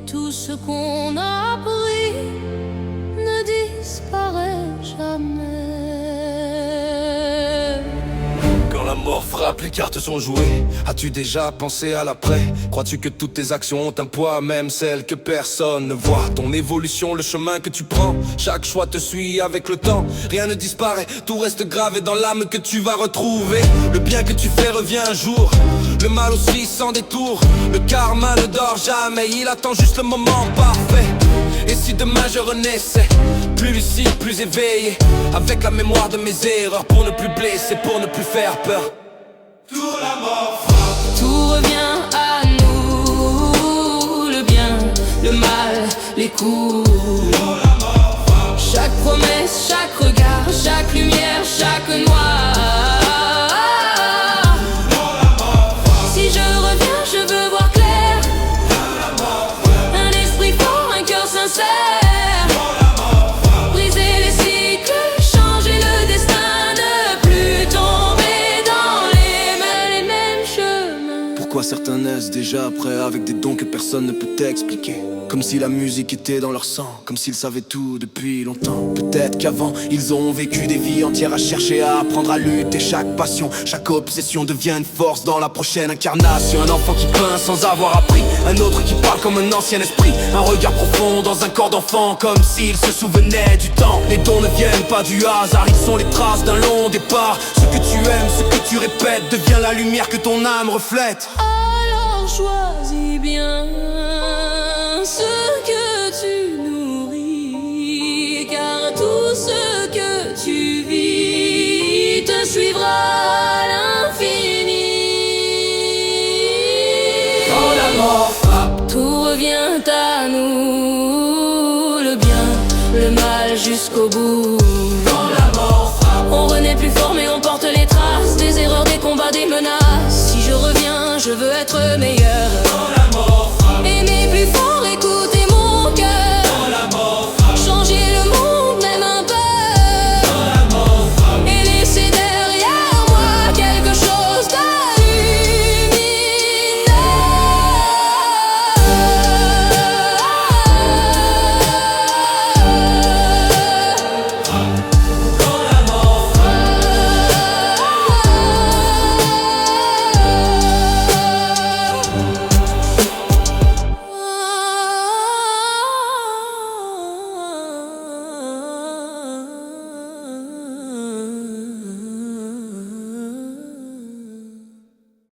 tout ce qu'on a appris ne disparaît jamais. Quand la mort frappe, les cartes sont jouées. As-tu déjà pensé à l'après? Crois-tu que toutes tes actions ont un poids, même celles que personne ne voit? Ton évolution, le chemin que tu prends, chaque choix te suit avec le temps. Rien ne disparaît, tout reste gravé dans l'âme que tu vas retrouver. Le bien que tu fais revient un jour, le mal aussi sans détour. Le karma ne dort jamais, il attend juste le moment parfait. Et si demain je renaissais, plus lucide, plus éveillé, avec la mémoire de mes erreurs, pour ne plus blesser, pour ne plus faire peur. Tout la mort frappe. Tout revient à nous, le bien, le mal, les coups. Tout la mort frappe. Chaque promesse, chaque regard, chaque lumière, chaque noir. Si je reviens, je veux voir clair. Un esprit fort, un cœur sincère. Briser les cycles, changer le destin, ne plus tomber dans les mêmes chemins. Pourquoi certains naissent déjà prêts avec des dons que personne ne peut t'expliquer? Comme si la musique était dans leur sang, comme s'ils savaient tout depuis longtemps. Peut-être qu'avant, ils ont vécu des vies entières à chercher, à apprendre à lutter. Chaque passion, chaque obsession devient une force dans la prochaine incarnation. Un enfant qui peint sans avoir appris, un autre qui parle comme un ancien esprit. Un regard profond dans un corps d'enfant, comme s'il se souvenait du temps. Les dons ne viennent pas du hasard, ils sont les traces d'un long départ. Ce que tu aimes, ce que tu répètes, devient la lumière que ton âme reflète. Alors choisis bien ce que tu nourris, car tout ce que tu vis te suivra à l'infini. Quand la mort frappe, Tout revient à nous, le bien, le mal jusqu'au bout. quand la mort frappe, On renaît plus fort mais on porte les traces des erreurs, des combats, des menaces. Si je reviens, je veux être meilleur.